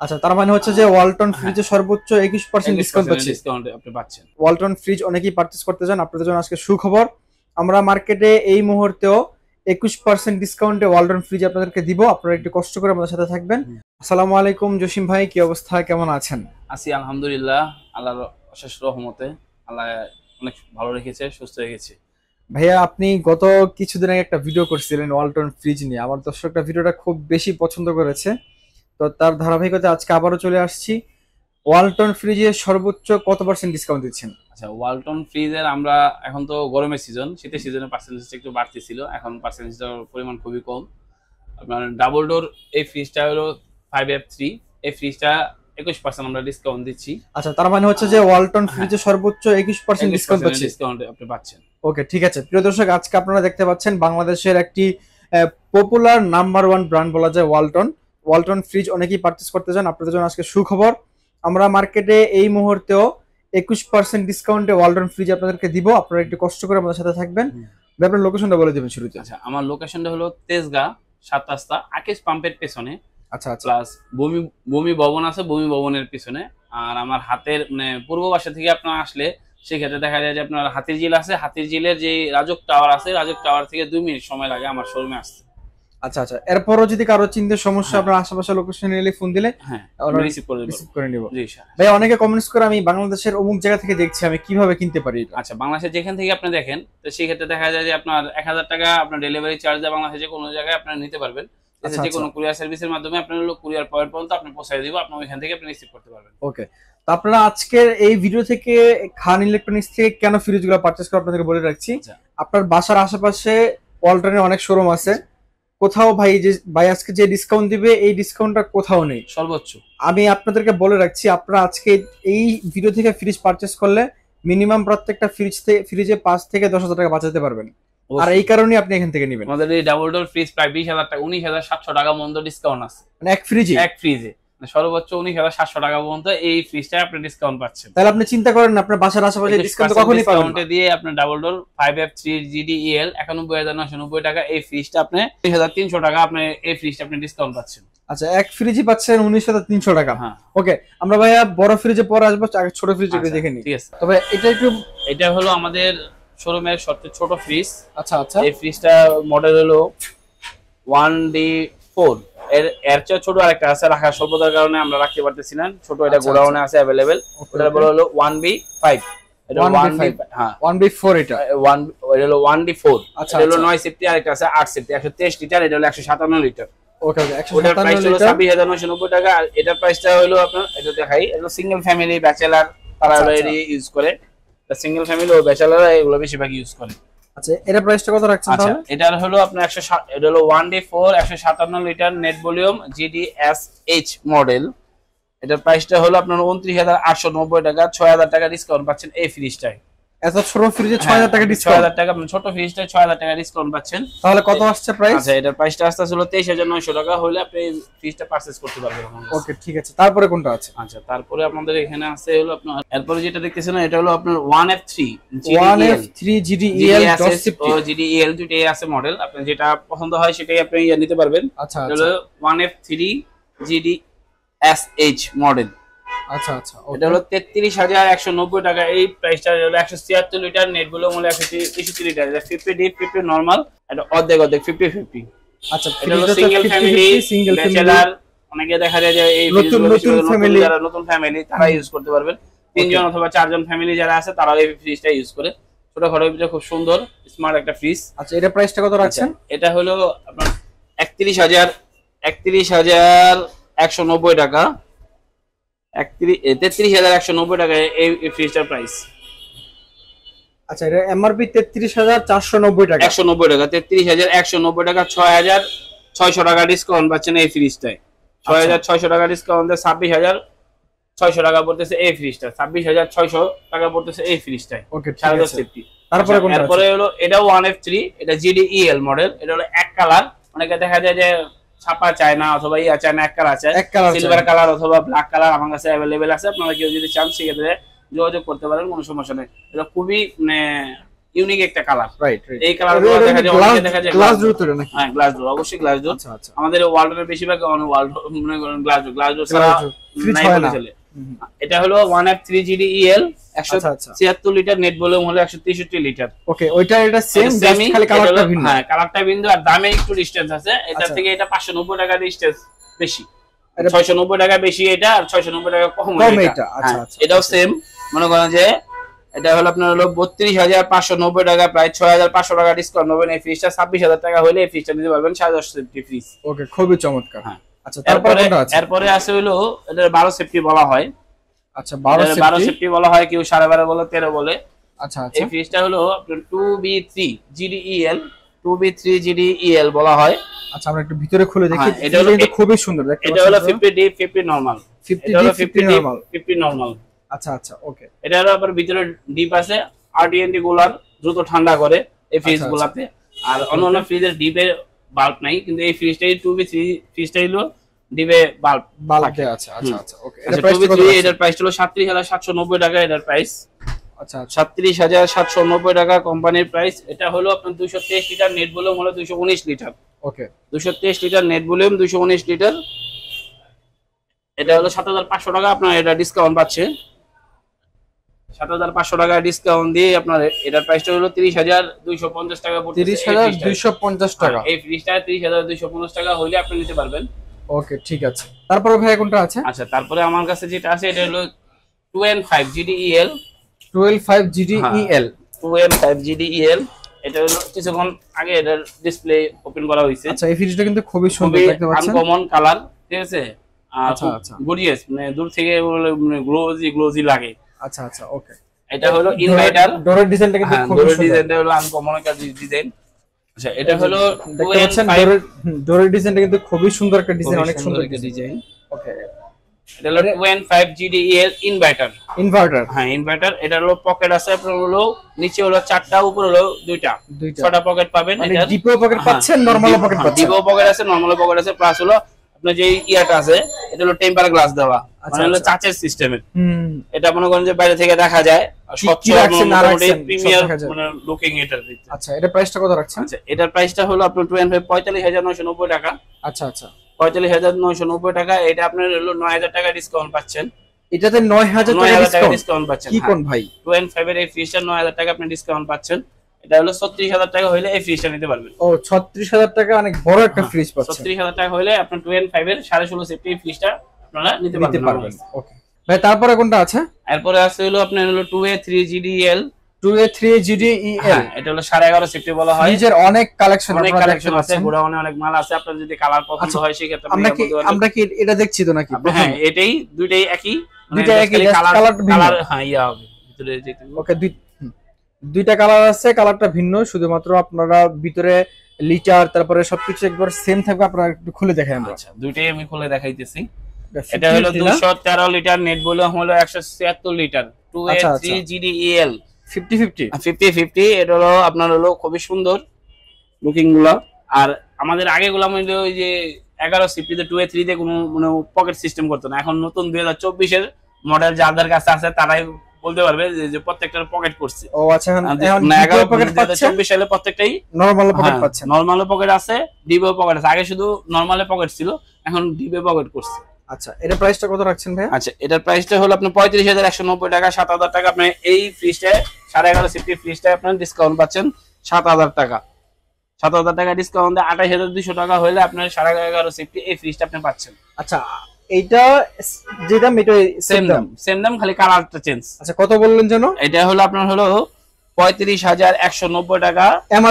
আচ্ছা, তার মানে হচ্ছে যে ওয়ালটন ফ্রিজে সর্বোচ্চ 21% ডিসকাউন্ট পাচ্ছেন। ডিসকাউন্ট আপনি পাচ্ছেন। ওয়ালটন ফ্রিজ অনেকেই পারচেজ করতে চান, আপনাদের জন্য আজকে সুখবর। আমরা মার্কেটে এই মুহূর্তেও 21% ডিসকাউন্টে ওয়ালটন ফ্রিজ আপনাদেরকে দিব। আপনারা একটু কষ্ট করে আমাদের সাথে থাকবেন। আসসালামু আলাইকুম জসিম ভাই, কি অবস্থা, কেমন আছেন? আছি আলহামদুলিল্লাহ, আল্লাহর অশেষ রহমতে। আল্লাহ অনেক ভালো রেখেছে, সুস্থ রেখেছে। ভাইয়া, আপনি গত কিছুদিন আগে একটা ভিডিও করছিলেন ওয়ালটন ফ্রিজ নিয়ে। আমার দর্শকরা ভিডিওটা খুব বেশি পছন্দ করেছে, তো তার ধারাবাহিকতা আজকে আবারও চলে আসছি। ওয়ালটন ফ্রিজে সর্বোচ্চ কত পার্সেন্ট ডিসকাউন্ট দিচ্ছেন? আচ্ছা, ওয়ালটন ফ্রিজের আমরা এখন তো গরমের সিজন, শীতের সিজনে পার্সেন্টেজটা একটু বাড়তি ছিল, এখন পার্সেন্টেজটার পরিমাণ খুবই কম। আপনার ডাবল ডোর এই ফ্রিজটা হলো 5F3, এই ফ্রিজটা 21% আমরা ডিসকাউন্ট দিচ্ছি। আচ্ছা, তার মানে হচ্ছে যে ওয়ালটন ফ্রিজে সর্বোচ্চ 21% ডিসকাউন্ট পাচ্ছেন। ডিসকাউন্ট আপনি পাচ্ছেন। ওকে, ঠিক আছে। প্রিয় দর্শক, আজকে আপনারা দেখতে পাচ্ছেন বাংলাদেশের একটি পপুলার নাম্বার 1 ব্র্যান্ড বলা যায় ওয়ালটন। ওয়ালটন ফ্রিজ অনেকেই পারচেজ করতে চান, আপনাদের জন্য আজকে সুখবর। আমরা মার্কেটে এই মুহূর্তেও 21% ডিসকাউন্টে ওয়ালটন ফ্রিজ আপনাদেরকে দিব। আপনারা একটু কষ্ট করে আমাদের সাথে থাকবেন। আপনার লোকেশনটা বলে দিবেন শুরুতে। আচ্ছা, আমার লোকেশনটা হলো তেজগাঁ 7 রাস্তা আকিস পাম্পের পেছনে, আচ্ছা আচ্ছা, প্লাস ভূমি ভবন আছে, ভূমি ভবনের পিছনে। আর আমার হাতের মানে পূর্ব পাশে থেকে আপনার আসলে সেক্ষেত্রে দেখা যায় যে আপনার হাতির ঝিল আছে, হাতির ঝিলের যে রাজক টাওয়ার আছে, রাজক টাওয়ার থেকে 2 মিনিট সময় লাগে আমার শোরুমে আসতে। আচ্ছা আচ্ছা, এরপরও যদি কারো চিন্তার সমস্যা আপনার আশেপাশে লোকেশনে এলে ফোন দিলে রিসিভ করে নিব। জি ভাই, অনেকে কমেন্টস করে আমি বাংলাদেশের অমুক জায়গা থেকে দেখছি, আমি কিভাবে কিনতে পারি? আচ্ছা, বাংলাদেশের যেখান থেকে আপনি দেখেন, তো সেই ক্ষেত্রে দেখা যায় যে আপনার 1000 টাকা আপনার ডেলিভারি চার্জ দেয়, বাংলাদেশে কোনো জায়গায় আপনারা নিতে পারবেন। যে কোনো কুরিয়ার সার্ভিসের মাধ্যমে আপনার কুরিয়ার পয়েন্ট পর্যন্ত আপনি পৌঁছে দিব, আপনি ওইখান থেকে আপনি রিসিভ করতে পারবেন। ওকে, তো আপনারা আজকের এই ভিডিও থেকে খান ইলেকট্রনিক্স থেকে কেন ফ্রিজগুলো পারচেজ করে আপনাদেরকে বলে রাখছি। আপনার বাসার আশেপাশে ওয়ালটনের অনেক শোরুম আছে, কোথাও ভাই আজকে যে ডিসকাউন্ট দিবে এই ডিসকাউন্টটা কোথাও নেই, সর্বোচ্চ। আমি আপনাদেরকে বলে রাখছি, আপনারা আজকে এই ভিডিও থেকে ফ্রিজ পারচেজ করলে মিনিমাম প্রত্যেকটা ফ্রিজে 5 থেকে 10,000 টাকা বাঁচাতে পারবেন। আর এই কারণে আপনি এখান থেকে নেবেন। আমাদের এই ডাবল ডোর ফ্রিজ প্রায় 20,000 টাকা, 19,700 টাকা পর্যন্ত ডিসকাউন্ট আছে, মানে এক ফ্রিজে সর্বোচ্চ 19,700 টাকা পর্যন্ত এই ফ্রিজটা আপনি ডিসকাউন্ট পাচ্ছেন। তাহলে আপনি চিন্তা করেন আপনার বাসার আশেপাশে ডিসকাউন্ট কখনোই পাবেন না। দিয়ে আপনার ডাবল ডোর 5F3 GDEL 91,990 টাকা, এই ফ্রিজটা আপনি 19,300 টাকা আপনি এই ফ্রিজটা আপনি ডিসকাউন্ট পাচ্ছেন। আচ্ছা, এক ফ্রিজই পাচ্ছেন 19,300 টাকা। ওকে, আমরা ভাইয়া বড় ফ্রিজে পরে আসবো, আগে ছোট ফ্রিজে দেখে নিই। ঠিক আছে, তবে এটা হলো আমাদের শোরুমের সবচেয়ে ছোট ফ্রিজ। আচ্ছা আচ্ছা, এই ফ্রিজটা মডেল হলো 1D4। এর চেয়ে ছোট আরেকটা আছে, রাখা স্বল্পতার কারণে আমরা রাখতে পারতেছি না, ছোট এটা গোডাউনে আছে अवेलेबल। ওটার বড় হলো 1B5। এটা 1B, হ্যাঁ 1B4, এটা হলো 1D4। এটা হলো 9 সেফটি, আর একটা আছে 8 সেফটি 123 লিটার, এটা হলো 157 লিটার। ওকে ওকে, ওটার প্রাইস হলো 26,990 টাকা। আর এটার প্রাইসটা হলো আপনার, এটা দেখাই, এটা সিঙ্গেল ফ্যামিলি ব্যাচেলর তারা ইউজ করে, সিঙ্গেল ফ্যামিলি ও ব্যাচেলর এগুলো বেশিরভাগ ইউজ করে। আচ্ছা, এর প্রাইসটা কত রাখছেন তাহলে? এটা হলো আপনার 107, এটা হলো 1D4 157 litre net volume GDSH model. এটার প্রাইসটা হলো আপনার 29,890 টাকা, 6,000 টাকা ডিসকাউন্ট পাচ্ছেন এই ফ্রিজটায়। এত ছোট ফ্রিজে 6,000 টাকা ডিসকাউন্ট? 6,000 টাকা, ছোট ফ্রিজটায় 6,000 টাকা ডিসকাউন্ট পাচ্ছেন। তাহলে কত আসছে প্রাইস? আচ্ছা, এটার প্রাইসটা আসছে হলো 23,900 টাকা, হলে আপনি ফ্রিজটা পারচেজ করতে পারবেন। ওকে, ঠিক আছে। তারপরে কোনটা আছে? আচ্ছা, তারপরে আপনাদের এখানে আছে হলো আপনার, এরপরে যেটা দেখতেছেন এটা হলো আপনার 1F3 GDEL GDEL দুটোই আছে মডেল, আপনি যেটা পছন্দ হয় সেটাই আপনি নিতে পারবেন। আচ্ছা, এটা হলো 1F3 GDSH মডেল। আচ্ছা আচ্ছা, এটা হলো 33,190 টাকা, এই প্রাইসটা হলো 176 লিটার নেট ভলিউম হলো 163 লিটার, এটা 50D 50 নরমাল, এটা অর্ধেক 50-50। আচ্ছা, এটা হলো সিঙ্গেল ফ্যামিলি ব্যাচেলর, অনেকে দেখা যায় যে এই নতুন ফ্যামিলি, যারা নতুন ফ্যামিলি তারা ইউজ করতে পারবেন। 3 জন অথবা 4 জন ফ্যামিলি যারা আছে তারা এই ফ্রিজটা ইউজ করে। ছোটখাটো ভিতরে খুব সুন্দর স্মার্ট একটা ফ্রিজ। আচ্ছা, এটা প্রাইসটা কত রাখছেন? এটা হলো আপনার 31,190 টাকা, 33,190 টাকা এই ফ্রিজটার প্রাইস। আচ্ছা, এটা এমআরপি 33,490 টাকা, 190 টাকা, 33,190 টাকা, 6,600 টাকা ডিসকাউন্ট পাচ্ছেন এই ফ্রিজটায়। 6,600 টাকা ডিসকাউন্ট দিয়ে 26,600 টাকা পড়তেছে এই ফ্রিজটা, 26,600 টাকা পড়তেছে এই ফ্রিজটায়। ওকে, ঠিক আছে। তারপরে কোনটা? তারপরে হলো এটাও 1F3, এটা GDEL মডেল, এটা হলো এক কালার। অনেকে দেখা যায় যে ছাপা চায় না অথবা চায় না, এক কালার চায়, সিলভার কালার অথবা ব্ল্যাক কালার আমার কাছে अवेलेबल আছে। আপনারা কেউ যদি চান সেক্ষেত্রে যোগাযোগ করতে পারেন, কোনো সমস্যা নেই। এটা খুবই মানে ইউনিক একটা কালার। রাইট। এই কালারগুলো দেখা যায় গ্লাস ডোর তো নাকি? হ্যাঁ গ্লাস ডোর, অবশ্যই গ্লাস ডোর। আচ্ছা আচ্ছা। আমাদের ওয়ালডোরের বেশিরভাগ ওয়াল মনে করেন গ্লাস ডোর ছাড়া নাই বলে চলে। এটা হলো 1F3GDEL 176 লিটার, নেট ভলিউম হলো 163 লিটার। ওকে, ওইটা এটা সেম, জাস্ট খালি কালারটা ভিন্ন। হ্যাঁ কালারটা ভিন্ন আর দামে একটু ডিসটেন্স আছে। এটা থেকে এটা 590 টাকা ডিসটেন্স বেশি, 690 টাকা বেশি এটা, আর 690 টাকা কম এটা। আচ্ছা আচ্ছা, এটাও সেম। মনে করেন যে এটা হলো আপনার হলো 32,590 টাকা, প্রায় 6,500 টাকা ডিসকাউন্ট পাবেন। এই ফ্রিজটা 26,000 টাকা হলে এই ফ্রিজটা নিতে পারবেন 10.5 সেফটি ফ্রিজ। ওকে, খুবই চমৎকার। হ্যাঁ আচ্ছা, তারপরে কোনটা আছে? এরপরে আছে হলো এটা 12 সেফটি বলা হয়। আচ্ছা, 12 সেফটি বলা হয়, কেউ 12.5 বলে, 13 বলে। আচ্ছা আচ্ছা। এই ফ্রিজটা হলো আপনার 2B3GDEL 2B3GDEL বলা হয়। আচ্ছা, আমরা একটু ভিতরে খুলে দেখি। এটা হলো খুবই সুন্দর দেখতে। এটা হলো 50D 50 নরমাল, 50 নরমাল। আচ্ছা আচ্ছা, ওকে। এটা হলো আবার ভিতরে ডিপ আছে, RTND কুলার দ্রুত ঠান্ডা করে এই ফ্রিজ গুলাতে। আর অন্যান্য ফ্রিজের ডিপে বাল্ব নাই, কিন্তু এই ফ্রিজটাই 2B3 ফ্রিজটাই হলো ডিপে বাল্ব আছে। আচ্ছা আচ্ছা আচ্ছা, ওকে। এটার প্রাইস হলো 37,790 টাকা এটার প্রাইস। আচ্ছা, 37,790 টাকা কোম্পানির প্রাইস। এটা হলো আপনার 223 লিটার, নেট ভলিউম হলো 219 লিটার। ওকে, 223 লিটার, নেট ভলিউম 219 লিটার। এটা হলো 7,500 টাকা, আপনার এটা ডিসকাউন্ট পাচ্ছে। 7,500 টাকা ডিসকাউন্ট দিয়ে আপনার এটার প্রাইসটা হলো 30,250 টাকা পড়ছে। 30,250 টাকা। এই ফ্রিজটা 30,250 টাকা হইলে আপনি নিতে পারবেন। ওকে, ঠিক আছে। তারপরে ভাই কোনটা আছে? আচ্ছা, তারপরে আমার কাছে যেটা আছে এটা হলো 2N5GDEL 2N5GDEL। এটা হলো কিছুক্ষণ আগে এটার ডিসপ্লে ওপেন করা হয়েছে। আচ্ছা, এই ফ্রিজটা কিন্তু খুবই সুন্দর দেখতে পাচ্ছেন, আনকমন কালার, ঠিক আছে। আচ্ছা আচ্ছা, গর্জিয়াস, মানে দূর থেকে গ্লোজি লাগে। আচ্ছা আচ্ছা, ওকে। এটা হলো ইনভার্টার, ডোরের ডিজাইনটা কিন্তু খুবই সুন্দর। ডিজাইনটা হলো আনকমন একটা ডিজাইন। আচ্ছা, এটা হলো দেখতে পাচ্ছেন ডোরের ডিজাইনটা কিন্তু খুবই সুন্দর একটা ডিজাইন, অনেক সুন্দর একটা ডিজাইন। ওকে, এটা হলো 2N5GDEL ইনভার্টার। হ্যাঁ ইনভার্টার। এটা হলো পকেট আছে আপনার হলো নিচে হলো 4টা, উপরে হলো 2টা, 6টা পকেট পাবেন। এটা ডিপো পকেট পাচ্ছেন, নরমাল পকেট পাচ্ছেন। ডিপো পকেট আছে, নরমাল পকেট আছে, প্লাস হলো আপনার যে ইয়াটা আছে এটা হলো টেম্পার গ্লাস দেওয়া, মানে হলো চাচের সিস্টেমের। এটা মনে করেন যে বাইরে থেকে দেখা যায়, স্বচ্ছ মোটামুটি প্রিমিয়ার মানে লুকিং এটার ভিতরে। আচ্ছা, এটা প্রাইসটা কত রাখছেন? আচ্ছা, এটার প্রাইসটা হলো আপনার 45,990 টাকা। আচ্ছা আচ্ছা, 45,990 টাকা। এটা আপনার হলো 9,000 টাকা ডিসকাউন্ট পাচ্ছেন। এটাতে 9,000 টাকা ডিসকাউন্ট পাচ্ছেন। কি কোন ভাই? 2N5 এর এই ফ্রিজটা 9,000 টাকা আপনি ডিসকাউন্ট পাচ্ছেন। এটা হলো 36,000 টাকা হইলে এই ফ্রিজটা নিতে পারবেন। ও, 36,000 টাকা, অনেক বড় একটা ফ্রিজ পাচ্ছেন। 36,000 টাকা হইলে আপনি 2N5 এর 16.5 সেফটি ফ্রিজটা আপনারা নিতে পারবেন। ওকে ভাই, তারপরে কোনটা আছে? এরপরে আছে হলো আপনার হলো 2A3GDEL 2A3GDEL। এটা হলো 11.5 সেফটি বলা হয়। ফ্রিজের অনেক কালেকশন আছে, গোডাউনে অনেক মাল আছে। আপনার যদি কালার পছন্দ হয় সেই ক্ষেত্রে আমরা কি এটা দেখছি তো নাকি? হ্যাঁ, এটাই দুইটাই একই, কালার। হ্যাঁ, ইয়া হবে ভিতরে যেতে। ওকে, দুইটা কালার আছে, কালারটা ভিন্ন, শুধুমাত্র আপনারা ভিতরে লিটার তারপরে সবকিছু একবার সেম থাকবে। আপনারা একটু খুলে দেখেন। আচ্ছা, দুইটাই আমি খুলে দেখাইতেছি। এটা হলো 213 লিটার, নেট ভলিউম হলো 176 লিটার। 2A3GDEL 50-50। এটা হলো আপনার হলো খুবই সুন্দর লুকিং গুলো। আর আমাদের আগে গুলা মধ্যে ওই যে 11 সিফটিতে 2A3 তে কোনো মানে পকেট সিস্টেম করতো না। এখন নতুন 2024 এর মডেল যাদের কাছে আছে তারাই বলতে পারবে যে প্রত্যেকটার পকেট করছে। ও আচ্ছা, এখন 11 পকেট পাচ্ছেন, 24 সালে প্রত্যেকটাই নরমাল পকেট পাচ্ছেন। নরমাল পকেট আছে, ডিবো পকেট আছে। আগে শুধু নরমালে পকেট ছিল, এখন ডিবো পকেট করছে। আচ্ছা, এটার প্রাইসটা কত রাখছেন ভাই? আচ্ছা, এটার প্রাইসটা হলো আপনার 35,190 টাকা। 7,000 টাকা আপনি এই ফ্রিজটা 11.5 সিফটি ফ্রিজটা আপনার ডিসকাউন্ট পাচ্ছেন 7,000 টাকা। 7,000 টাকা ডিসকাউন্ট দিয়ে 28,200 টাকা হলে আপনার 11.5 সিফটি এই ফ্রিজটা আপনি পাচ্ছেন। আচ্ছা, এইটা যেটা মেটো সেম দাম, খালি কালারটা চেঞ্জ। আচ্ছা, কত বললেন যেন? এটা হলো আপনার হলো 35,190 টাকা।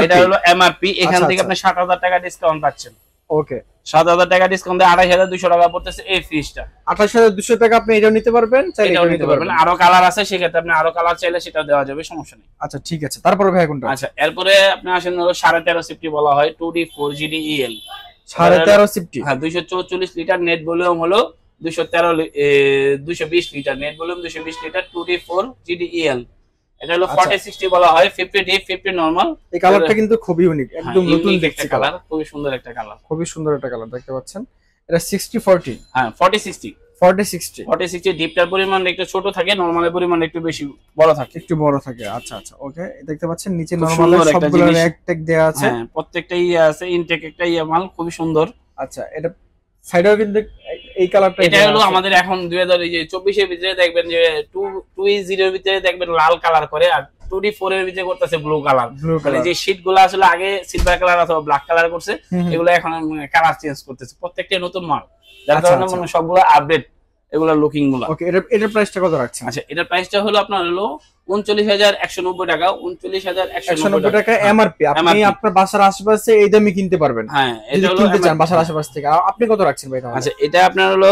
এটা হলো এমআরপি। এখান থেকে আপনি 7,000 টাকা ডিসকাউন্ট পাচ্ছেন। ওকে, 7,000 টাকা ডিসকাউন্ট দিয়ে 28,200 টাকা পড়তেছে এই ফ্রিজটা। 28,200 টাকা আপনি এটাও নিতে পারবেন, চাইলে এটাও নিতে পারবেন। আরো কালার আছে, সেক্ষেত্রে আপনি আরো কালার চাইলে সেটা দেওয়া যাবে, সমস্যা নেই। আচ্ছা, ঠিক আছে। তারপরে ভাই কোনটা? আচ্ছা, এরপরে আপনি আসেন হলো 13.5 সিফটি বলা হয় 2D4GDEL 13.5 সিফটি। হ্যাঁ, 244 লিটার, নেট ভলিউম হলো 220 litre, net volume 220 litre. 2D4GDEL এটা হলো 40-60 বলা হয়। 50D 50 normal. এই কালারটা কিন্তু খুবই ইউনিক, একদম নতুন দেখতে কালার, খুবই সুন্দর একটা কালার, খুবই সুন্দর একটা কালার দেখতে পাচ্ছেন। এটা 60-40। হ্যাঁ, 40-60 4060 ডিপটার পরিমাণ একটু ছোট থাকে, নরমালের পরিমাণ একটু বেশি বড় থাকে, একটু বড় থাকে। আচ্ছা আচ্ছা ওকে, দেখতে পাচ্ছেন নিচে নরমাল সবগুলো রেক দেয়া আছে। হ্যাঁ প্রত্যেকটা আছে ইনটেক একটা মাল, খুবই সুন্দর। আচ্ছা এটা সাইডেও কিন্তু এই কালারটা, এটা হলো আমাদের এখন 2024 এর ভিতরে দেখবেন যে 2E0 এর ভিতরে দেখবেন লাল কালার করে, আর 2D4 এর ভিতরে করতেছে ব্লু কালার। মানে যে শীটগুলো আসলে আগে সিলভার কালার অথবা ব্ল্যাক কালার করছে, এগুলো এখন কালার চেঞ্জ করতেছে, প্রত্যেকটা নতুন মাল, যার কারণে মানে সবগুলো আপডেট এগুলা লুকিং গুলো। ওকে এটার প্রাইসটা কত রাখছেন? আচ্ছা এটার প্রাইসটা হলো আপনার হলো 39,190 টাকা। 39,190 টাকা এমআরপি। আপনি আপনার বাসার আশেপাশে এই দামে কিনতে পারবেন। হ্যাঁ এটা হলো কিনতে চান বাসার আশেপাশ থেকে, আপনি কত রাখছেন ভাই তাহলে? আচ্ছা এটা আপনার হলো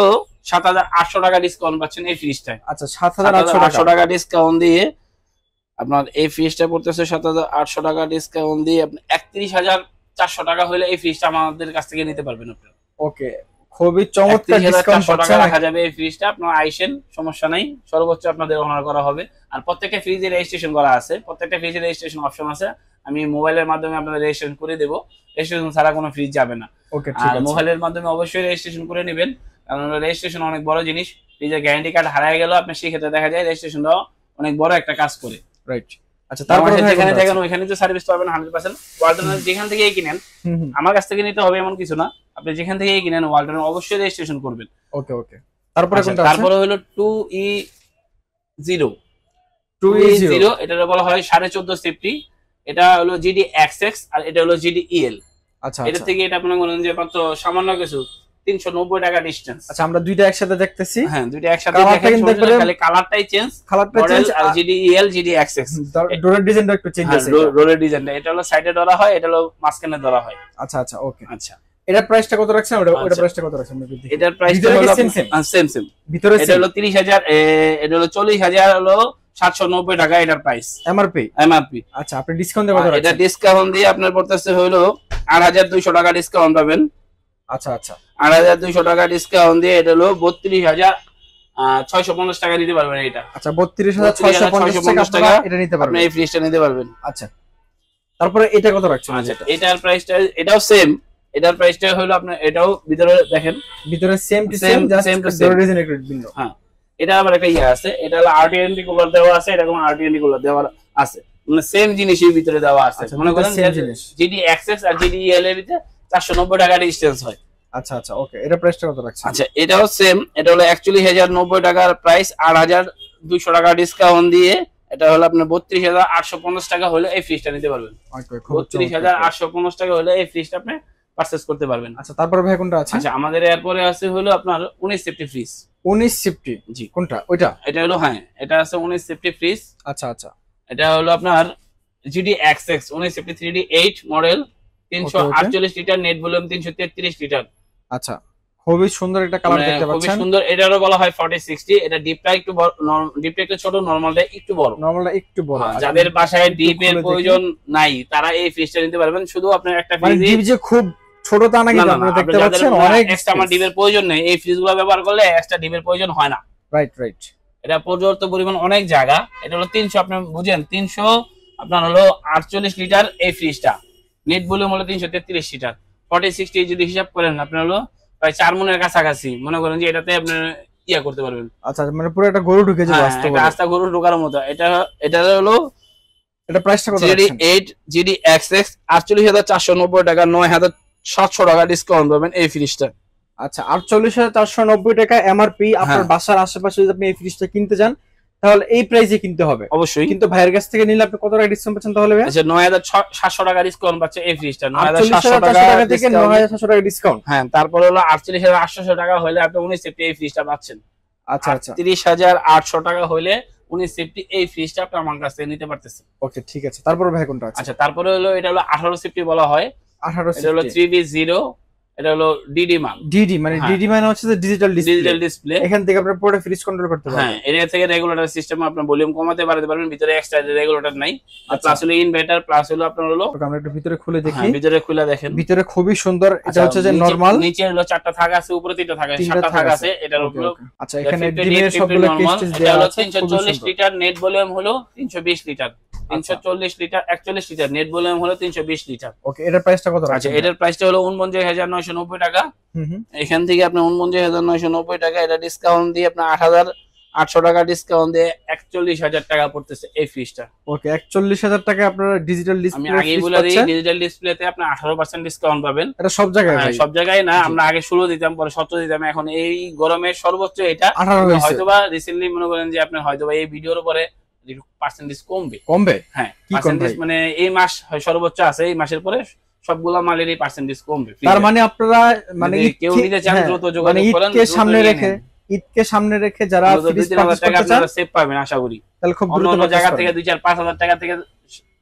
7,800 টাকা ডিসকাউন্ট পাচ্ছেন এই ফ্রিজটায়। আচ্ছা 7,800 টাকা ডিসকাউন্ট দিয়ে আপনার এই ফ্রিজটা পড়তেছে 7,800 টাকা ডিসকাউন্ট দিয়ে আপনি 31,400 টাকা হলে এই ফ্রিজটা আমাদের কাছ থেকে নিতে পারবেন আপনারা। ওকে খুবই চমৎকার ডিসকাউন্ট পাচ্ছেন, রাখা যাবে এই ফ্রিজটা। আপনারা আইসেন, সমস্যা নাই, সর্বোচ্চ আপনাদের অনার করা হবে। আর প্রত্যেকটা ফ্রিজে রেজিস্ট্রেশন করা আছে, প্রত্যেকটা ফ্রিজে রেজিস্ট্রেশন অপশন আছে। আমি মোবাইলের মাধ্যমে আপনাদের রেজিস্ট্রেশন করে দেব, রেজিস্ট্রেশন ছাড়া কোনো ফ্রিজ যাবে না। ওকে ঠিক আছে, মোবাইলের মাধ্যমে অবশ্যই রেজিস্ট্রেশন করে নেবেন, কারণ রেজিস্ট্রেশন অনেক বড় জিনিস। ফ্রিজের গ্যারান্টি কার্ড হারিয়ে গেল আপনার, সেই ক্ষেত্রে দেখা যায় রেজিস্ট্রেশনটাও অনেক বড় একটা কাজ করে। রাইট। আচ্ছা তারপরে যেখানে দেখেন ওইখানে তো সার্ভিস পাবেন 100%। ওয়ালটনের যেখান থেকেই কিনেন, আমার কাছ থেকে নিতে হবে এমন কিছু না, আপনি যেখান থেকেই কিনেন ওয়ালটনের অবশ্যই রেজিস্ট্রেশন করবেন। ওকে ওকে তারপরে কোনটা আছে? তারপরে হলো 2E0 এটা বলা হয় 14.5 সেফটি। এটা হলো GD-XX আর এটা হলো GD-EL। আচ্ছা এটা থেকে এটা আপনি বলেন যে মাত্র সামান্য কিছু 390 টাকা ডিসটেন্স। আচ্ছা আমরা দুইটা একসাথে দেখতেছি। হ্যাঁ দুইটা একসাথে দেখেন, খালি কালারটাই চেঞ্জ, আর GD-EL GD-XX ডোরের ডিজাইনটা একটু চেঞ্জ আছে। ডোরের ডিজাইনটা এটা হলো সাইডে ধরা হয়, এটা হলো মাঝখানে ধরা হয়। আচ্ছা আচ্ছা ওকে। আচ্ছা এটার প্রাইসটা কত রাখছেন? ওটার প্রাইসটা কত রাখছেন? এটার প্রাইসটা হলো সেম ভিতরে এটা হলো 30,000, এটা হলো 40,000 হলো 790 টাকা এটার প্রাইস এমআরপি। আচ্ছা আপনি ডিসকাউন্ট দিয়ে কত রাখছেন? এটা ডিসকাউন্ট দিয়ে আপনার পড়তেছে হলো 8,200 টাকা ডিসকাউন্ট পাবেন। আচ্ছা আচ্ছা 8,200 টাকা ডিসকাউন্ট দিয়ে এটা হলো 32,650 টাকা দিতে পারবেন এটা। আচ্ছা 32,650 টাকা এটা নিতে পারবেন, আপনি এই ফ্রিজটা নিতে পারবেন। আচ্ছা তারপরে এটা কত রাখছেন? আচ্ছা এটার প্রাইসটা এটাও সেম, এটার প্রাইসটা হলো আপনার এটাও ভিতরে দেখেন, ভিতরে same to same, just design একটু ভিন্ন। হ্যাঁ এটা আবার একটা আছে, এটা হলো আরটিএনডি কুলার দেওয়া আছে, এরকম আরটিএনডি কুলার দেওয়া আছে, মানে সেম জিনিসই ভিতরে দেওয়া আছে। মনে করেন GD-XX আর GD-EL এর ভিতরে 490 টাকা ডিসটেন্স হয়। আচ্ছা আচ্ছা ওকে এটা প্রাইসটা কত রাখছেন? আচ্ছা এটাও সেম, এটা হলো 41,090 টাকার প্রাইস, 8,200 টাকা ডিসকাউন্ট দিয়ে এটা হলো আপনার 32,850 টাকা হলে এই ফ্রিজটা নিতে পারবেন। 32,850 টাকা হলে এই ফ্রিজটা আপনি পারচেজ করতে পারবেন। আচ্ছা তারপরে ভাই কোনটা আছে? আচ্ছা আমাদের এরপরে আছে হলো আপনার 19 সেফটি ফ্রিজ। 19 সেফটি জি কোনটা? ওইটা এটা হলো, হ্যাঁ এটা আছে 19 সেফটি ফ্রিজ। আচ্ছা আচ্ছা এটা হলো আপনার GD-XX 19 safety 3D8 model, 348 litre, net volume 333 litre. আচ্ছা খুবই সুন্দর একটা কালার দেখতে পাচ্ছেন, খুবই সুন্দর। এটারও বলা হয় 4060। এটা ডিপটা একটু বড়, ডিপটা একটু ছোট, নরমালটা একটু বড়। নরমালটা একটু বড়। যাদের বাসায় ডিপের প্রয়োজন নাই তারা এই ফ্রিজটা নিতে পারবেন। শুধু আপনার একটা ফ্রিজে ডিপ যে খুব ছোট তা না, কিন্তু আপনারা দেখতে পাচ্ছেন অনেক এক্সট্রা আমার ডিপের প্রয়োজন নেই, এই ফ্রিজগুলো ব্যবহার করলে এক্সট্রা ডিপের প্রয়োজন হয় না। Right right. এটা পর্যাপ্ত পরিমাণ অনেক জায়গা। এটা হলো 300, আপনি বুঝেন 300 আপনার হলো 48 লিটার এই ফ্রিজটা, নেট ভলিউম হলো 333 লিটার। 4060 যদি হিসাব করেন আপনার হলো প্রায় 4 মনের কাছাকাছি। মনে করেন যে এটাতে আপনি ইয়া করতে পারবেন। আচ্ছা মানে পুরো একটা গরু ঢুকে যাবে, রাস্তা গরু ঢোকার মতো। এটা হলো এটা প্রাইসটা কত আছে? GD-XX 48,490 টাকা, 9,700 টাকা ডিসকাউন্ট পাবেন এই ফ্রিজটা। আচ্ছা 48,490 টাকা এমআরপি। আপনার বাসার আশেপাশে যদি আপনি এই ফ্রিজটা কিনতে যান তাহলে এই প্রাইসে কিনতে হবে অবশ্যই, কিন্তু ভাইয়ের কাছ থেকে নিলে আপনি কত টাকা ডিসকাউন্ট পাচ্ছেন তাহলে? আচ্ছা 9,700 টাকা ডিসকাউন্ট পাচ্ছে এই ফ্রিজটা। 9,700 টাকা থেকে 9,700 টাকা ডিসকাউন্ট। হ্যাঁ তারপর হলো 48,800 টাকা হলে আপনি 19 সেফটি এই ফ্রিজটা পাচ্ছেন। আচ্ছা আচ্ছা 30,800 টাকা হলে 19 সেফটি এই ফ্রিজটা আপনি আমার কাছ থেকে নিতে পারতেছেন। ওকে ঠিক আছে তারপর ভাই কোনটা আছে? আচ্ছা তারপরে হলো এটা হলো 18 সেফটি বলা হয়। 18 এটা হলো 3B0, এটা হলো ডিডি মান। ডিডি মানে ডিডি মানে হচ্ছে যে ডিজিটাল ডিসপ্লে। এখান থেকে আপনি পুরো ফ্রিজ কন্ট্রোল করতে পারবেন। হ্যাঁ এর থেকে রেগুলেটর সিস্টেম, আপনি ভলিউম কমাতে বাড়াতে পারবেন। ভিতরে এক্সট্রা রেগুলেটর নাই, প্লাস হলো ইনভার্টার, প্লাস হলো আপনার হলো। আমরা একটু ভিতরে খুলে দেখি। ভিতরে খুলে দেখেন, ভিতরে খুবই সুন্দর। এটা হচ্ছে যে নরমাল, নিচে হলো 4টা থাক আছে, উপরে 3টা থাক আছে, 7টা থাক আছে। এটার উপরে আচ্ছা এখানে ডিমের সবগুলো কেসেস দেয়া আছে। 340 লিটার, নেট ভলিউম হলো 320 litre. 340 litre 41 litre, net volume হলো 320 লিটার। ওকে এটার প্রাইসটা কত? আচ্ছা এটার প্রাইসটা হলো 49,990 990 টাকা। এখান থেকে আপনি 49,990 টাকা, এটা ডিসকাউন্ট দিয়ে আপনার 8,800 টাকা ডিসকাউন্ট দিয়ে 41,000 টাকা পড়তেছে এই ফ্রিজটা। ওকে, 41,000 টাকা আপনারা ডিজিটাল ডিসপ্লে, আমি আগেই বলে দিই ডিজিটাল ডিসপ্লেতে আপনি 18% ডিসকাউন্ট পাবেন। এটা সব জায়গায় ভাই, সব জায়গায় না, আমরা আগে 16 দিতাম, পরে 17 দিতাম, এখন এই গরমে সর্বোচ্চ এটা 18 হয়েছে। হয়তোবা রিসেন্টলি মনে করেন যে আপনি হয়তোবা এই ভিডিওর উপরে পার্সেন্টেজ কমবে। হ্যাঁ, কি পার্সেন্টেজ মানে এই মাস সর্বোচ্চ আছে, এই মাসের পরে সবগুলা মালেরই পার্সেন্টেজ কমবে। তার মানে আপনারা মানে কেউ নিতে চান দ্রুত যোগাযোগ করেন। ঈদকে সামনে রেখে যারা ফ্রিজ পারচেজ করতে চান সেভ পাবেন আশা করি। তাহলে খুব দ্রুত অন্য জায়গা থেকে 2-4-5,000 টাকা থেকে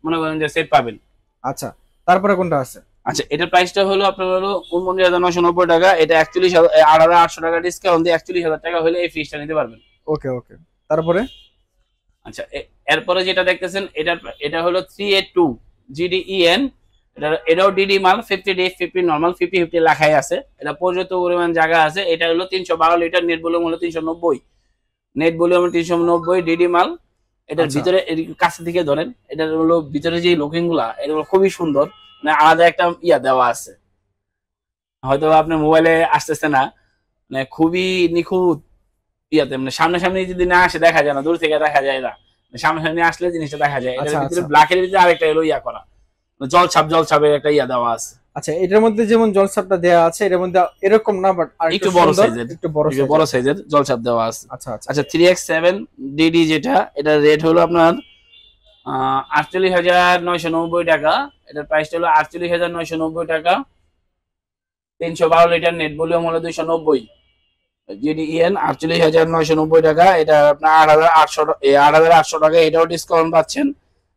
মনে করেন যে সেভ পাবেন। আচ্ছা, তারপরে কোনটা আছে? আচ্ছা, এটার প্রাইসটা হলো আপনার হলো 49,990 টাকা। এটা 8,800 টাকা ডিসকাউন্ট দিয়ে 41,000 টাকা হলে এই ফ্রিজটা নিতে পারবেন। ওকে, তারপরে আচ্ছা, এরপরে যেটা দেখতেছেন এটা হলো 3A2 GDEN। এটাও ডিডি মাল, 50 50 নরমাল, 50 লেখাই আছে। এটা পর্যাপ্ত পরিমাণ জায়গা আছে। এটা হলো 312 লিটার, নেট ভলিউম হলো 390, নেট ভলিউম 390, ডিডি মাল। এটার ভিতরে কাছে থেকে ধরেন, এটার হলো ভিতরে যে লুকিং গুলা এটা খুবই সুন্দর, মানে আলাদা একটা দেওয়া আছে, হয়তো আপনার মোবাইলে আসতেছে না, মানে খুবই নিখুঁত মানে সামনাসামনি যদি না আসে দেখা যায় না, দূর থেকে দেখা যায় না, সামনাসামনি আসলে জিনিসটা দেখা যায়। এটার ভিতরে ব্ল্যাকের ভিতরে আরেকটা হলো করা, জলছাপের একটা দেওয়া আছে। আচ্ছা, এটার মধ্যে যেমন জলছাপটা দেওয়া আছে, এর মধ্যে এরকম না, বাট একটু বড় সাইজের জলছাপ দেওয়া আছে। আচ্ছা, 3X7 ডিডি যেটা, এটা রেট হলো আপনার 48,990 টাকা। এটার প্রাইসটা হলো 48,990 টাকা। 312 লিটার, নেট ভলিউম হলো 290, GDEN 48,990 টাকা। এটা আপনার 8,800 টাকা। এটাও ডিসকাউন্ট পাচ্ছেন।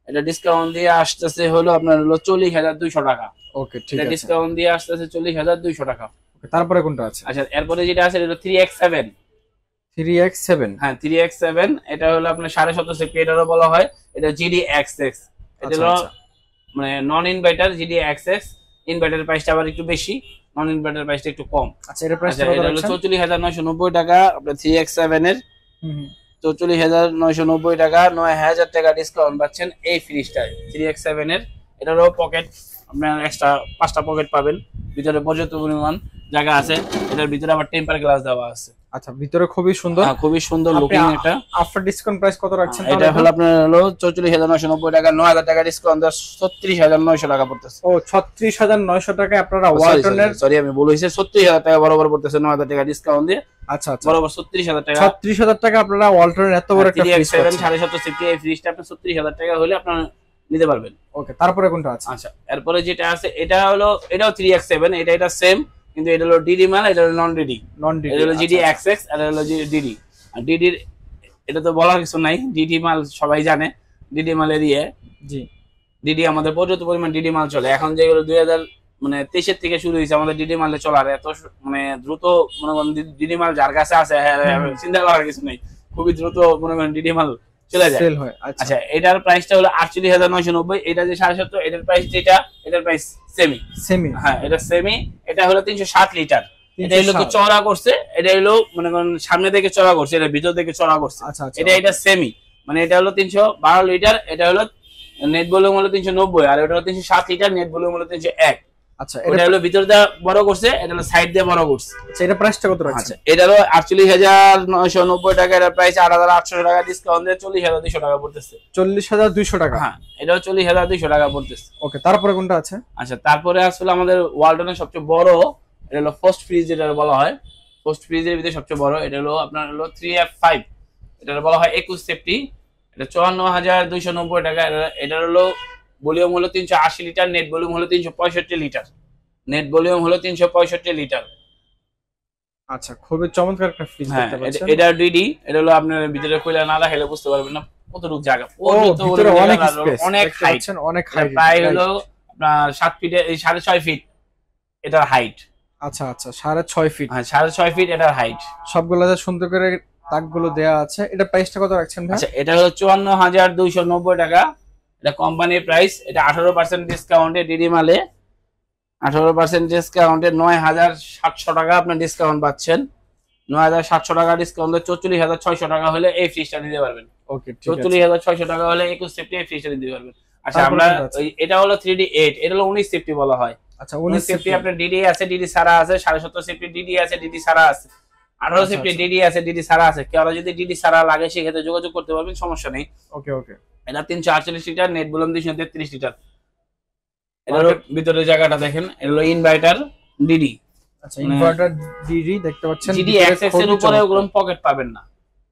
এটা ডিসকাউন্ট দিয়ে আসতেছে হলো আপনার হলো 40,200 টাকা। ওকে, ঠিক আছে, ডিসকাউন্ট দিয়ে আসতেছে 40,200 টাকা। তারপরে কোনটা আছে? আচ্ছা, এরপরে যেটা আছে এটা 3X7। হ্যাঁ, 3X7 এটা হলো আপনার 7.5 সেফটি, এটারও বলা হয়। এটা GDXX। এটা হলো মানে নন ইনভার্টার GDXX। ইনভার্টারের প্রাইসটা আবার একটু বেশি, নন ইনভার্টারের প্রাইসটা একটু কম। আচ্ছা, এর প্রাইসটা কত হলো? 44,990 টাকা। আপনার 3X7 এর 44,990 টাকা, 9,000 টাকা ডিসকাউন্ট পাচ্ছেন এই ফ্রিজটায় 3X7 এর। এটারও পকেট আপনার এক্সট্রা 5টা পকেট পাবেন, ভিতরে পর্যাপ্ত পরিমাণ জায়গা আছে। এটার ভিতরে আবার টেম্পার গ্লাস দেওয়া আছে। আচ্ছা, ভিতরে খুবই সুন্দর, খুবই সুন্দর লুকিং। এটা আফটার ডিসকাউন্ট প্রাইস কত রাখছেন? এটা হলো আপনার হলো 44,990 টাকা, 9,000 টাকা ডিসকাউন্ট 36,900 টাকা পড়তেছে। ও, 36,900 টাকায় আপনারা ওয়ালটনের, সরি আমি ভুল হইছে, 36,000 টাকা বরাবর পড়তেছে, 9,000 টাকা ডিসকাউন্ট দিয়ে। আচ্ছা, বরাবর 36,000 টাকা। 36,000 টাকা আপনারা ওয়ালটনের এত বড় একটা ফ্রিজ পাচ্ছেন। 7.5 সিফটি এই ফ্রিজটা আপনি 36,000 টাকা হলে আপনারা নিতে পারবেন। ওকে, তারপরে কোনটা আছে? আচ্ছা, এরপরে যেটা আছে এটা হলো, এটাও 3X7, এটা সেম, কিন্তু এটা হলো ডিডি মাল, এটা হলো নন ডিডি। এটা হলো GDXX, এটা হলো ডিডি। আর ডিডির এটা তো বলার কিছু নাই, ডিডি মাল সবাই জানে। ডিডি মালের ডিডি আমাদের পর্যাপ্ত পরিমাণ ডিডি মাল চলে। এখন যেগুলো 2023 থেকে শুরু হয়েছে আমাদের ডিডি মালে চলার, এত মানে দ্রুত মনে করেন ডিডি মাল যার কাছে আছে চিন্তা করার কিছু নেই, খুবই দ্রুত মনে করেন ডিডি মাল চলে যায়। আচ্ছা, এটার প্রাইসটা হলো 48,990। এটা যে 7.5, এটার প্রাইস যেটা, এটার প্রাইস সেমি। হ্যাঁ, এটা সেমি। এটা হলো 360 লিটার। এটা হলো তো চড়া করছে, এটা হলো মনে করেন সামনে থেকে চড়া করছে, এটা ভিতর থেকে চড়া করছে। এটা সেমি, মানে এটা হলো 312 লিটার। এটা হলো নেট ভলিউম হলো 390, আর এটা হলো 360 লিটার, নেট ভলিউম হলো 301। আচ্ছা, এটা হলো ভিতর দিয়ে বড় করছে, এটা হলো সাইড দিয়ে বড় করছে। আচ্ছা, এটা প্রাইসটা কত রাখছেন? আচ্ছা, এটারও 48,990 টাকা। এর প্রাইস 8,800 টাকা ডিসকাউন্ট দিয়ে 40,200 টাকা পড়তেছে। 40,200 টাকা? হ্যাঁ, এটাও 40,200 টাকা পড়তেছে। ওকে, তারপরে কোনটা আছে? আচ্ছা, তারপরে আসলে আমাদের ওয়ালটনের সবচেয়ে বড়, এটা হলো ফার্স্ট ফ্রিজ, যেটা বলা হয় ফার্স্ট ফ্রিজের ভিতরে সবচেয়ে বড়। এটা হলো আপনার হলো 3F5, এটা বলা হয় 21 সেফটি। এটা 54,290 টাকা। এটা হলো ভলিউম হলো 380 লিটার, নেট ভলিউম হলো 365 লিটার। নেট ভলিউম হলো 365 লিটার। আচ্ছা, খুবই চমৎকার একটা ফ্রিজ দেখতে পাচ্ছেন। এটা ডিডি। এটা হলো আপনার ভিতরে কইলা না দেখাইলে বুঝতে পারবেন না কতটুকু জায়গা। ভিতরে অনেক স্পেস, অনেক হাইট, অনেক হাইট। প্রায় হলো আপনার 7 ফিট, 6.5 ফিট এটার হাইট। আচ্ছা, 6.5 ফিট। হ্যাঁ, 6.5 ফিট এটার হাইট। সবগুলোতে সুন্দর করে তাকগুলো দেয়া আছে। এটা প্রাইসটা কত রাখছেন ভাই? আচ্ছা, এটা হলো 54,290 টাকা। এটা কোম্পানির প্রাইস। এটা 18% ডিসকাউন্টে ডিডি মালে 18% ডিসকাউন্টে 9,700 টাকা আপনি ডিসকাউন্ট পাচ্ছেন। 9,700 টাকা ডিসকাউন্টে 44,600 টাকা হলে এই ফ্রিজটা নিতে পারবেন। ওকে, ঠিক আছে। 44,600 টাকা হলে 21 সেফটি এই ফ্রিজটা নিতে পারবেন। আচ্ছা, আমরা এটা হলো 3D8, এটা হলো 19 সেফটি বলা হয়। আচ্ছা 19 সেফটি আপনার ডিডি আছে, ডিডি ছাড়া আছে, 17.5 সেফটি ডিডি আছে, ডিডি ছাড়া আছে, 18 সেফটি ডিডি আছে, ডিডি ছাড়া আছে। কেউ যদি ডিডি ছাড়া লাগে সেক্ষেত্রে যোগাযোগ করতে পারবেন, সমস্যা নেই। ওকে ওকে। এটা 348 লিটার, নেট ভলিউম 233 লিটার। এর ভিতরে জায়গাটা দেখেন, এটা হলো ইনভার্টার ডিডি। আচ্ছা ইনভার্টার ডিডি দেখতে পাচ্ছেন। জিডি এক্সএক্স এর উপরে ওরকম পকেট পাবেন না,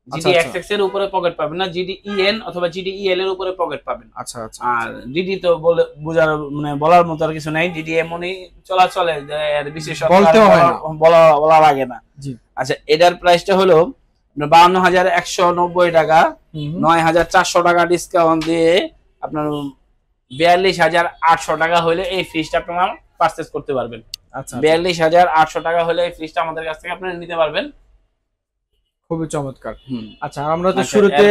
জিডি এক্সএক্স এর উপরে পকেট পাবেন না, জিডি ইএন অথবা জিডি ইএল এর উপরে পকেট পাবেন। আচ্ছা আচ্ছা। আর ডিডি তো বলে বোঝার মানে বলার মতো আর কিছু নাই, ডিডি এমনই চলাচলে যে এর বিশেষ বলা লাগে না। জি আচ্ছা এটার প্রাইসটা হলো 52,190 টাকা, 9,400 টাকা ডিসকাউন্ট দিয়ে আপনার 42,800 টাকা হলে এই ফ্রিজটা আপনারা পারচেজ করতে পারবেন। আচ্ছা 42,800 টাকা হলে এই ফ্রিজটা আমাদের কাছ থেকে আপনারা নিতে পারবেন। খুবই চমৎকার। আচ্ছা আমরা তো শুরুতে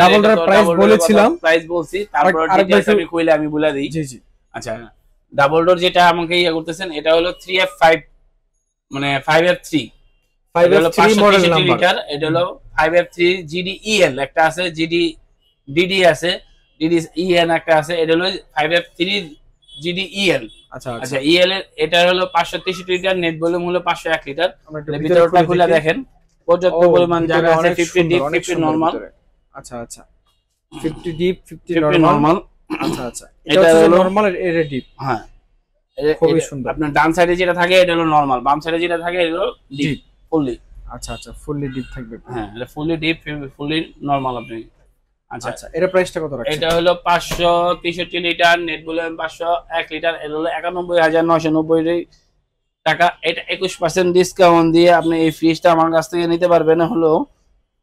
ডাবল ডোর প্রাইস বলেছিলাম, প্রাইস বলছি, তারপর ডিটেইলস আমি কইলে আমি বলে দেই। জি জি। আচ্ছা ডাবল ডোর যেটা আমাকে করতেছেন এটা হলো 3F5 মানে 5F3 মডেল নাম্বার। এটা হলো 5F3 GDEL একটা আছে, DD আছে, DDEN একটা আছে, এটা হলো 5F3 GDEL। আচ্ছা আচ্ছা EL এর এটা হলো 563 লিটার, নেট ভলিউম হলো 501 লিটার। ভিতরটা খুলে দেখেন, পর্যাপ্ত পরিমাণ জায়গা আছে, 50 ডিপ 50 নরমাল। আচ্ছা আচ্ছা 50 ডিপ 50 নরমাল। আচ্ছা আচ্ছা এটা হলো নরমাল, এর ডিপ। হ্যাঁ খুবই সুন্দর। আপনার ডান সাইডে যেটা থাকে এটা হলো নরমাল, বাম সাইডে যেটা থাকে এটা হলো ডিপ ফুললি। আচ্ছা আচ্ছা ফুললি ডিপ থাকবে। হ্যাঁ এটা ফুললি ডিপ ফুললি নরমাল আপনি। আচ্ছা আচ্ছা এর প্রাইসটা কত রাখছেন? এটা হলো 563 লিটার, নেট ভলিউম 501 লিটার, এটা হলো 91,990 টাকা। এটা 21% ডিসকাউন্ট দিয়ে আপনি এই ফ্রিজটা আমার কাছ থেকে নিতে পারবেন হলো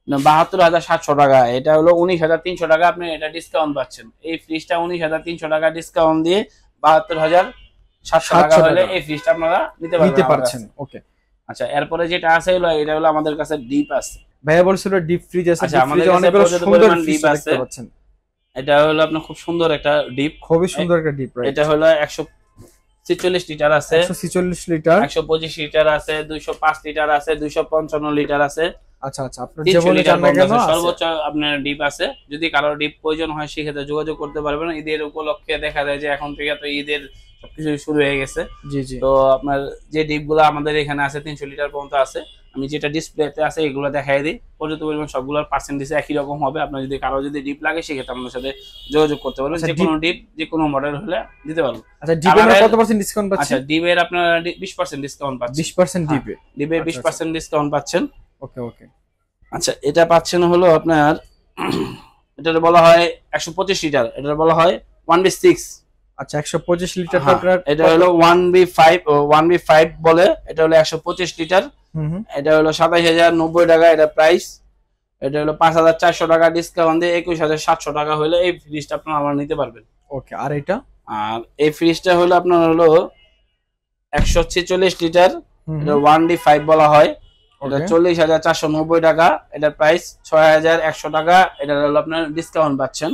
72,700 টাকা। এটা হলো 19,300 টাকা, আপনি এটা ডিসকাউন্ট পাচ্ছেন। এই ফ্রিজটা 19,300 টাকা ডিসকাউন্ট দিয়ে 72,700 টাকা হলে এই ফ্রিজটা আপনারা নিতে পারছেন। ওকে আচ্ছা এরপরে যেটা আছে হলো এটা হলো আমাদের কাছে ডিপ আছে। ভাইয়া বলছিল ডিপ ফ্রিজ আছে। আচ্ছা আমাদের অনেকগুলো সুন্দর ডিপ আছে। পাচ্ছেন। এটা হলো আপনার খুব সুন্দর একটা ডিপ, খুবই সুন্দর একটা ডিপ। এটা হলো 146 লিটার আছে, 146 লিটার, 125 লিটার আছে, 205 লিটার আছে, 255 লিটার আছে। আচ্ছা আচ্ছা আপনার যেমন জানা গেল সর্বোচ্চ আপনার ডিপ আছে। যদি কারো ডিপ প্রয়োজন হয় সেক্ষেত্রে যোগাযোগ করতে পারবেন। ঈদের উপলক্ষে দেখা যায় যে এখন থেকে তো ঈদের সবকিছু শুরু হয়ে গেছে। জি জি। তো আপনার যে ডিপগুলো আমাদের এখানে আছে 300 লিটার পর্যন্ত আছে। আমি যেটা ডিসপ্লেতে আছে এগুলো দেখাই দিই। পর্যাপ্ত পরিমাণ সবগুলোর পার্সেন্টেজ একই রকম হবে। আপনার যদি কারো যদি ডিপ লাগে সেক্ষেত্রে আমাদের সাথে যোগাযোগ করতে পারবেন। যে কোনো ডিপ যে কোনো মডেল হলে দিতে পারবো। আচ্ছা ডিপের কত পার্সেন্ট ডিসকাউন্ট পাচ্ছেন? আচ্ছা ডিপের আপনারা 20% ডিসকাউন্ট পাচ্ছেন। 20% ডিপে? ডিপে 20% ডিসকাউন্ট পাচ্ছেন। ওকে ওকে। আচ্ছা এটা পাচ্ছেন হলো আপনার এটা বলা হয় 125 লিটার, এটা বলা হয় 1B6। আচ্ছা 125 লিটার এটা হলো 1B5 বলে, এটা হলো 125 লিটার। এটা হলো 27,090 টাকা এটা প্রাইস। এটা হলো 5,400 টাকা ডিসকাউন্ট দিয়ে 21,700 টাকা হলে এই ফ্রিজটা আপনারা আমার নিতে পারবেন। ওকে আর এটা? আর এই ফ্রিজটা হলো আপনার হলো 146 লিটার, এটা 1D5 বলা হয়। এটা 40,490 টাকা, এটার প্রাইস 6,100 টাকা। এটা হলো আপনার ডিসকাউন্ট পাচ্ছেন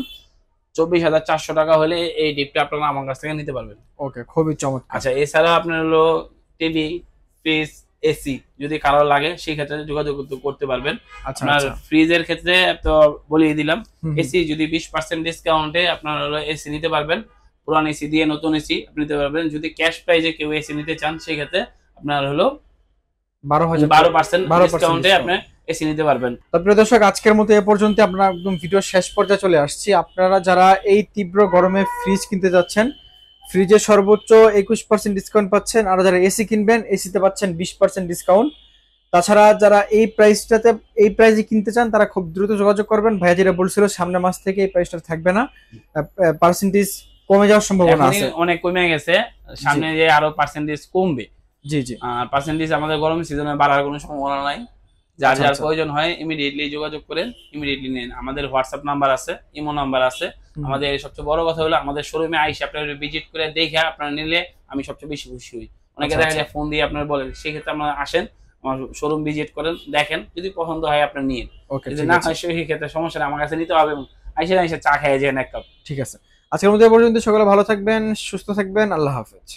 24,400 টাকা হলে এই ডিপটা আপনারা আমার কাছ থেকে নিতে পারবেন। ওকে খুবই চমৎকার। আচ্ছা এছাড়া আপনার হলো টিভি, ফ্রিজ, এসি যদি কারো লাগে সেই ক্ষেত্রে যোগাযোগ করতে পারবেন। আপনার ফ্রিজের ক্ষেত্রে তো বলিয়ে দিলাম, এসি যদি 20% ডিসকাউন্টে আপনার হলো এসি নিতে পারবেন, পুরান এসি দিয়ে নতুন এসি আপনি নিতে পারবেন। যদি ক্যাশ প্রাইজে কেউ এসি নিতে চান সেই ক্ষেত্রে আপনার হলো 12% ডিসকাউন্টে আপনি এসি নিতে পারবেন। তারপরে দর্শক আজকের মতো এ পর্যন্ত, আমরা একদম ভিডিও শেষ পর্যায়ে চলে আসছি। আপনারা যারা এই তীব্র গরমে ফ্রিজ কিনতে যাচ্ছেন, ফ্রিজে সর্বোচ্চ 21% ডিসকাউন্ট পাচ্ছেন। আর যারা এসি কিনবেন, এসিতে পাচ্ছেন 20% ডিসকাউন্ট। তাছাড়া যারা এই প্রাইসে কিনতে চান তারা খুব দ্রুত যোগাযোগ করবেন। ভাইয়া যেটা বলছিল সামনের মাস থেকে এই প্রাইসটা থাকবে না, পার্সেন্টেজ কমে যাওয়ার সম্ভাবনা আছে। অনেক কমে গেছে, সামনে যে আরো পার্সেন্টেজ কমবে। জি জি। আর পার্সেন্টেজ আমাদের গরম সিজনে বাড়ার কোনো সম্ভাবনা নাই। যার যার প্রয়োজন হয় ইমিডিয়েটলি যোগাযোগ করেন, ইমিডিয়েটলি নেন। আমাদের হোয়াটসঅ্যাপ নাম্বার আছে, ইমো নাম্বার আছে। আমাদের সবচেয়ে বড় কথা হলো আমাদের শোরুমে আইসে আপনারা ভিজিট করে দেখে আপনারা নিলে আমি সবচেয়ে বেশি খুশি হই। অনেকে দেখা যায় ফোন দিয়ে আপনারা বলেন, সেই ক্ষেত্রে আপনারা আসেন, আমার শোরুম ভিজিট করেন, দেখেন, যদি পছন্দ হয় আপনারা নিন। যদি না হয় সেই ক্ষেত্রে সমস্যা নেই, আমার কাছে নিতে হবে। আইসে চা খেয়ে যান এক কাপ। ঠিক আছে, আজকের মধ্যে পর্যন্ত সকলে ভালো থাকবেন, সুস্থ থাকবেন, আল্লাহ হাফেজ।